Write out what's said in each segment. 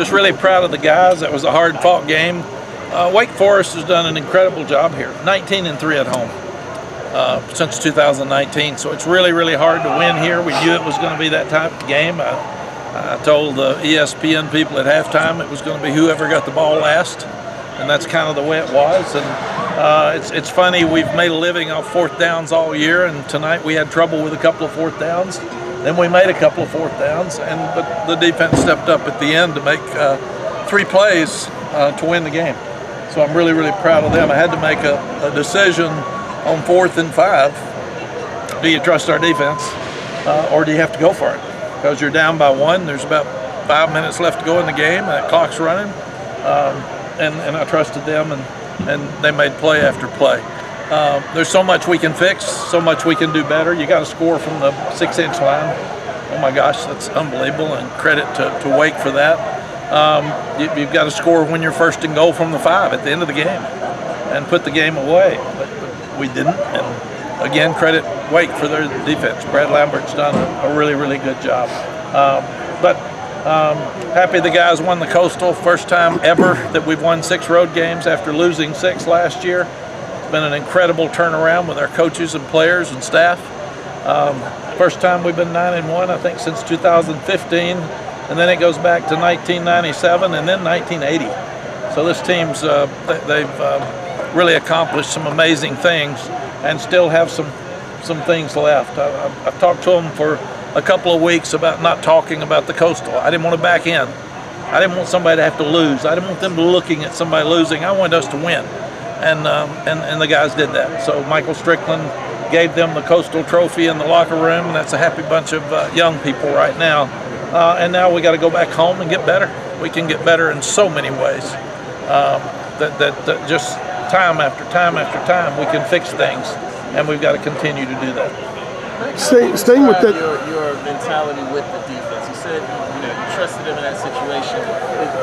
just really proud of the guys. That was a hard-fought game. Wake Forest has done an incredible job here. 19-3 at home since 2019. So it's really, really hard to win here. We knew it was going to be that type of game. I told the ESPN people at halftime it was going to be whoever got the ball last, and that's kind of the way it was. And it's funny, we've made a living off fourth downs all year, and tonight we had trouble with a couple of fourth downs. Then we made a couple of fourth downs, but the defense stepped up at the end to make 3 plays to win the game. So I'm really, really proud of them. I had to make a decision on 4th and 5. Do you trust our defense, or do you have to go for it? Because you're down by 1. There's about 5 minutes left to go in the game, and the clock's running. And I trusted them, and they made play after play. There's so much we can fix, so much we can do better. You got to score from the 6-inch line. Oh my gosh, that's unbelievable, and credit to Wake for that. You've got to score when you're first and goal from the 5 at the end of the game and put the game away. But we didn't, and again, credit Wake for their defense. Brad Lambert's done a really, really good job. Happy the guys won the Coastal. First time ever that we've won 6 road games after losing 6 last year. Been an incredible turnaround with our coaches and players and staff. First time we've been 9-1, I think, since 2015, and then it goes back to 1997 and then 1980. So this team's they've really accomplished some amazing things and still have some things left. I've talked to them for a couple of weeks about not talking about the Coastal. I didn't want to back in. I didn't want somebody to have to lose. I didn't want them looking at somebody losing. I wanted us to win. And the guys did that. So Michael Strickland gave them the Coastal Trophy in the locker room, and that's a happy bunch of young people right now. And now we got to go back home and get better. We can get better in so many ways. That just time after time after time we can fix things, and we've got to continue to do that. Staying with that, your mentality with the defense. You said you trusted them in that situation.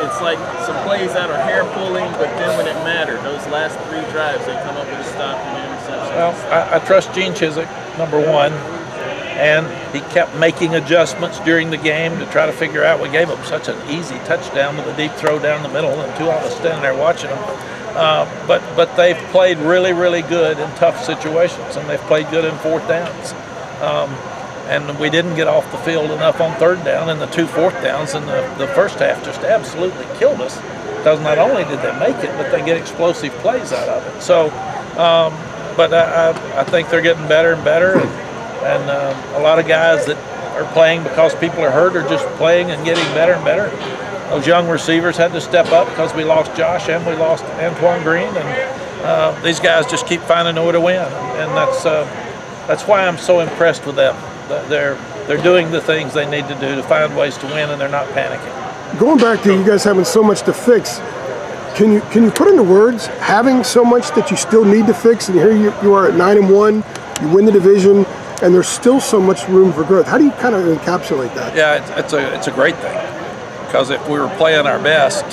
It's like some plays that are hair pulling, but then when it mattered, those last 3 drives, they come up with a stop and an interception. Well, I trust Gene Chizik, number 1, and he kept making adjustments during the game to try to figure out. We gave him such an easy touchdown with a deep throw down the middle, and 2 of us standing there watching them. But they've played really, really good in tough situations, and they've played good in fourth downs. And we didn't get off the field enough on 3rd down, and the 2 fourth downs in the first half just absolutely killed us. Because not only did they make it, but they get explosive plays out of it. So, but I think they're getting better and better, and a lot of guys that are playing because people are hurt are just playing and getting better and better. Those young receivers had to step up because we lost Josh and we lost Antoine Green, and these guys just keep finding a way to win, and that's why I'm so impressed with them. They're doing the things they need to do to find ways to win, and they're not panicking. Going back to you guys having so much to fix, can you put into words having so much that you still need to fix, and here you are at 9-1, you win the division, and there's still so much room for growth? How do you kind of encapsulate that? Yeah, it's a great thing, because if we were playing our best,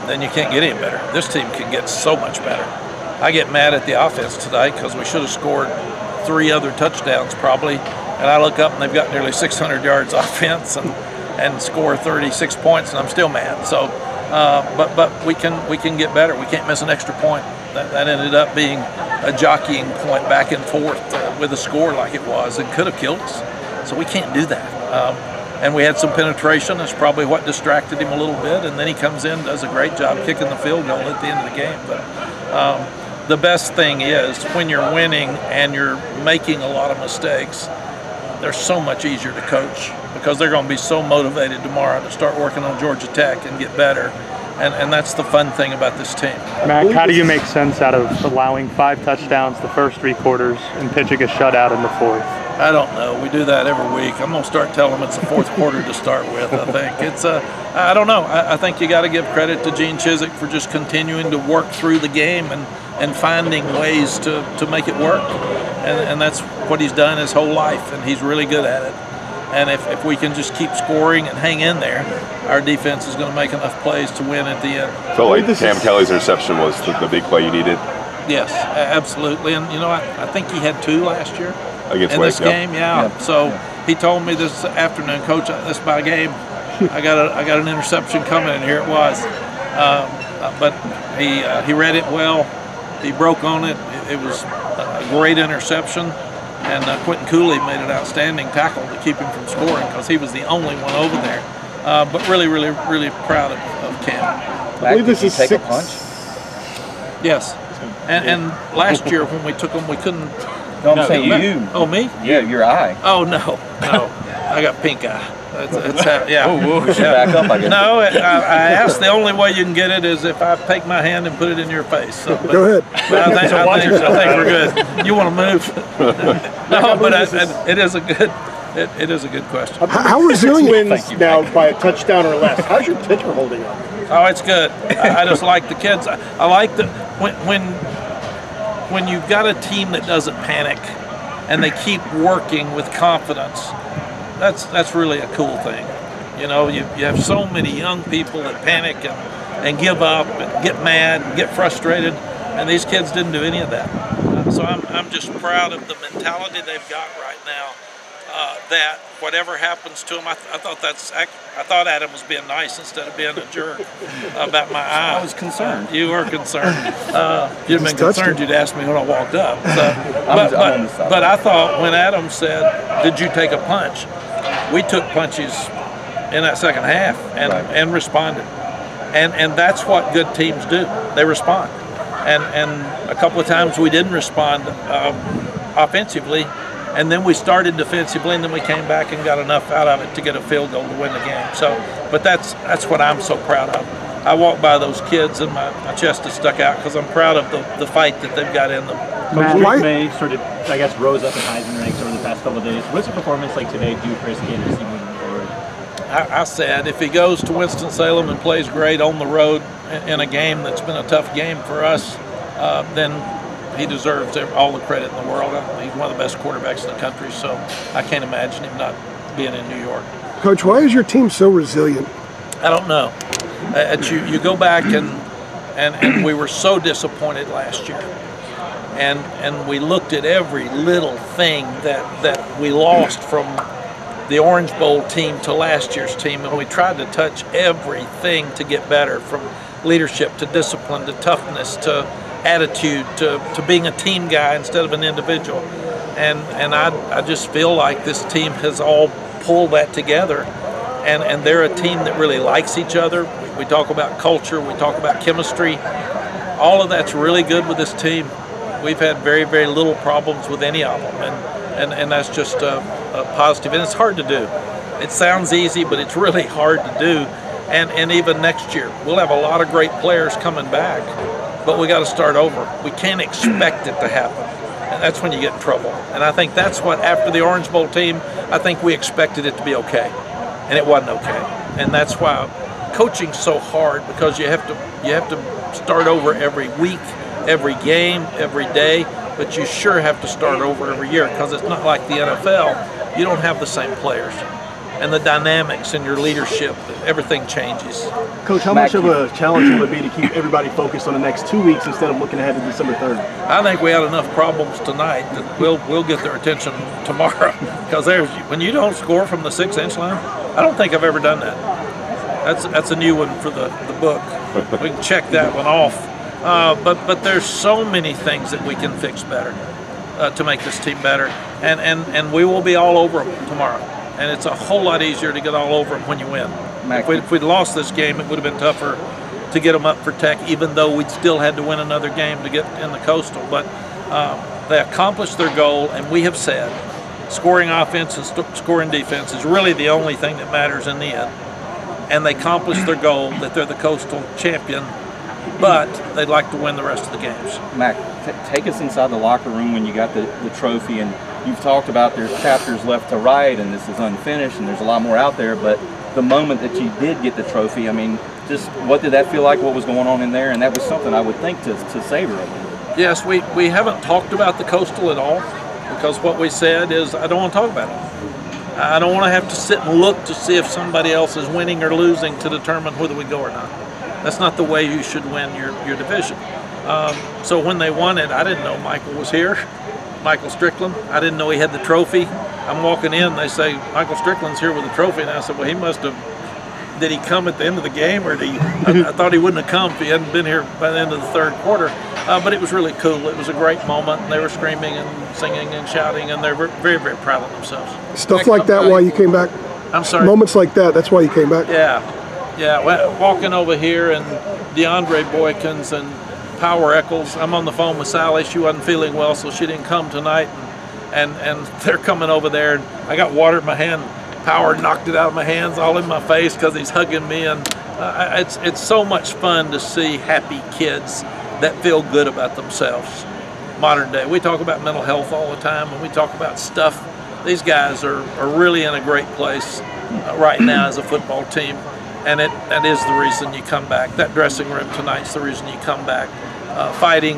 then you can't get any better. This team can get so much better. I get mad at the offense tonight because we should have scored 3 other touchdowns probably, and I look up and they've got nearly 600 yards offense and score 36 points, and I'm still mad. So, but we can get better. We can't miss an extra point. That ended up being a jockeying point back and forth with a score like it was. It could have killed us. So we can't do that. And we had some penetration. That's probably what distracted him a little bit. And then he comes in, does a great job kicking the field goal at the end of the game. But the best thing is when you're winning and you're making a lot of mistakes, they're so much easier to coach because they're going to be so motivated tomorrow to start working on Georgia Tech and get better. And that's the fun thing about this team. Mack, how do you make sense out of allowing 5 touchdowns the first 3 quarters and pitching a shutout in the 4th? I don't know. We do that every week. I'm going to start telling them it's the 4th quarter to start with, I think. It's I don't know. I think you got to give credit to Gene Chizik for just continuing to work through the game and finding ways to make it work. And that's what he's done his whole life, and he's really good at it. And if we can just keep scoring and hang in there, our defense is going to make enough plays to win at the end. Felt like Cam Kelly's interception was the big play you needed. Yes, absolutely. And, I think he had 2 last year against in Wake, this game. Yeah. So he told me this afternoon, Coach, this is my game. I got an interception coming, and here it was. But he read it well. He broke on it. It was a great interception, and Quentin Cooley made an outstanding tackle to keep him from scoring because he was the only one over there. But really proud of Cam. I believe this is take a punch. Yes, and last year when we took him, we couldn't. No, I'm saying you. Oh, me? Yeah, your eye. Oh no, I got pink eye. Yeah. We should back up, I guess. No, I asked the only way you can get it is if I take my hand and put it in your face. So, Go ahead. I think we're good. You want to move? No, but it is a good. It is a good question. How resilient? Wins now by a touchdown or less. How's your pitcher holding up? Oh, it's good. I just like the kids. I like the when you've got a team that doesn't panic and they keep working with confidence. That's really a cool thing. You know, you have so many young people that panic and give up and get mad and get frustrated, and these kids didn't do any of that. So I'm just proud of the mentality they've got right now. That whatever happens to him, I thought Adam was being nice instead of being a jerk about my eye. I was concerned. You were concerned. If you'd been concerned, you'd ask me when I walked up. So, but I thought when Adam said, "Did you take a punch?" We took punches in that second half and responded, and that's what good teams do. They respond, and a couple of times we didn't respond offensively. And then we started defensively, and then we came back and got enough out of it to get a field goal to win the game. So, but that's what I'm so proud of. I walk by those kids, and my chest is stuck out because I'm proud of the fight that they've got in them. Mack May sort of, I guess, rose up in Heisman ranks over the past couple of days. What's a performance like today do for his candidacy moving forward? I said if he goes to Winston-Salem and plays great on the road in a game that's been a tough game for us, then he deserves all the credit in the world. He's one of the best quarterbacks in the country, so I can't imagine him not being in New York. Coach, why is your team so resilient? I don't know. You go back and we were so disappointed last year, and we looked at every little thing that we lost from the Orange Bowl team to last year's team, and we tried to touch everything to get better, from leadership to discipline to toughness to attitude to being a team guy instead of an individual, and I just feel like this team has all pulled that together, and they're a team that really likes each other. We talk about culture, we talk about chemistry. All of that's really good with this team. We've had very little problems with any of them, and that's just a positive, and it's hard to do. It sounds easy, but it's really hard to do, and even next year we'll have a lot of great players coming back. But we got to start over. We can't expect it to happen, and that's when you get in trouble. And I think that's what, after the Orange Bowl team, I think we expected it to be okay, and it wasn't okay. And that's why coaching's so hard, because you have to start over every week, every game, every day. But you sure have to start over every year, because it's not like the NFL. You don't have the same players. And the dynamics and your leadership, everything changes. Coach, how much of a challenge will it be to keep everybody focused on the next 2 weeks instead of looking ahead to December 3rd? I think we had enough problems tonight that we'll get their attention tomorrow. Because when you don't score from the 6-inch line, I don't think I've ever done that. That's a new one for the book. We can check that one off. But there's so many things that we can fix better to make this team better, and we will be all over them tomorrow. And it's a whole lot easier to get all over them when you win. If we'd lost this game, it would have been tougher to get them up for Tech, even though we'd still had to win another game to get in the Coastal. But they accomplished their goal, and we have said scoring offense and scoring defense is really the only thing that matters in the end. And they accomplished their goal, that they're the Coastal champion, but they'd like to win the rest of the games. Mack, take us inside the locker room when you got the trophy, and you've talked about there's chapters left to write, and this is unfinished, and there's a lot more out there, but the moment that you did get the trophy, I mean, just what did that feel like, what was going on in there? And that was something I would think to savor a little bit. Yes, we haven't talked about the Coastal at all, because what we said is I don't want to talk about it. I don't want to have to sit and look to see if somebody else is winning or losing to determine whether we go or not. That's not the way you should win your division. So when they won it, I didn't know Michael was here, Michael Strickland. I didn't know he had the trophy. I'm walking in, they say, Michael Strickland's here with the trophy, and I said, well, he must have did he come at the end of the game, or did he? I thought he wouldn't have come if he hadn't been here by the end of the third quarter. But it was really cool. It was a great moment. And they were screaming and singing and shouting, and they were very, very proud of themselves. Stuff like that, why you came back? I'm sorry. Moments like that, that's why you came back? Yeah. Walking over here, and DeAndre Boykins and Power Eccles. I'm on the phone with Sally. She wasn't feeling well, so she didn't come tonight. And they're coming over there, and I got water in my hand. Power knocked it out of my hands, all in my face, because he's hugging me. And it's so much fun to see happy kids that feel good about themselves. Modern day, we talk about mental health all the time, and we talk about stuff. These guys are really in a great place right now as a football team, and that is the reason you come back. That dressing room tonight's the reason you come back. Fighting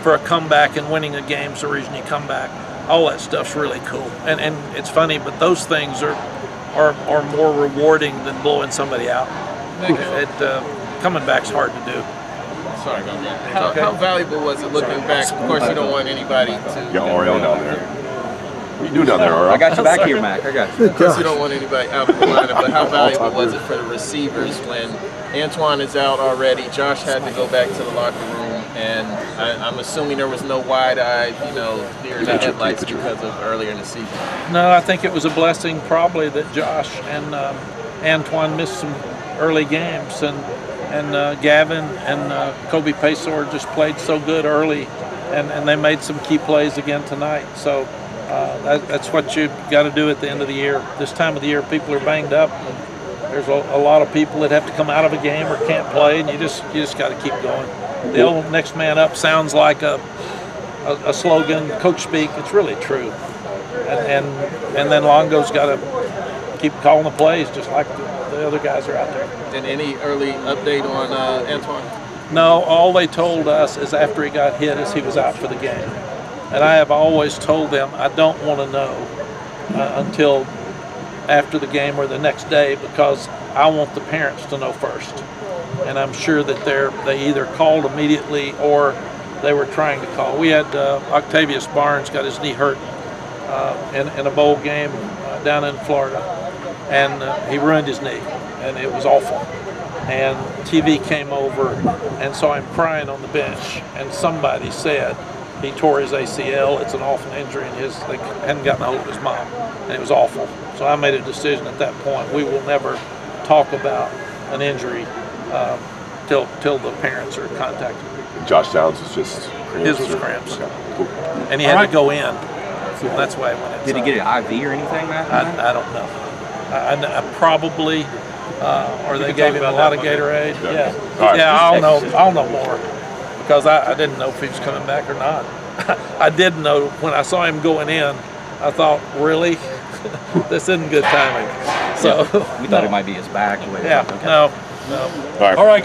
for a comeback and winning a game's the reason you come back. All that stuff's really cool, and it's funny, but those things are more rewarding than blowing somebody out. Coming back's hard to do. Sorry about that. How valuable was it looking back? Of course, you don't want anybody to. Got Oriole down there. What are you doing down there, Oriole? I got you back here, Mac. I got you. Of course, you don't want anybody out of the lineup, but how valuable was it for the receivers when Antoine is out already? Josh had to go back to the locker room, and I'm assuming there was no wide-eyed, deer in the headlights because of earlier in the season. No, I think it was a blessing probably that Josh and Antoine missed some early games, and Gavin and Kobe Paysour just played so good early, and they made some key plays again tonight. So that's what you got to do at the end of the year. This time of the year, people are banged up. And there's a lot of people that have to come out of a game or can't play, and you just got to keep going. The old next man up sounds like a slogan, coach speak. It's really true. And then Longo's got to keep calling the plays just like the other guys are out there. And any early update on Antoine? No, all they told us is after he got hit is he was out for the game. And I have always told them I don't want to know until after the game or the next day, because I want the parents to know first. And I'm sure that they either called immediately or they were trying to call. We had Octavius Barnes got his knee hurt in a bowl game down in Florida, and he ruined his knee, and it was awful. And TV came over and saw him crying on the bench, and somebody said he tore his ACL. It's an awful injury, and they hadn't gotten a hold of his mom, and it was awful. So I made a decision at that point. We will never talk about an injury till the parents are contacted. Josh Downs was just cramps. His was cramps, Okay, cool. and he had to go in. So that's why I went inside. Did he get an IV or anything, Matt? I don't know. I probably, or they gave him a lot of Gatorade. Yeah, Right. yeah. I'll know more, because I didn't know if he was coming back or not. I did know when I saw him going in. I thought, really, this isn't good timing. So We thought it might be his back. yeah, Okay. no. All right. All right.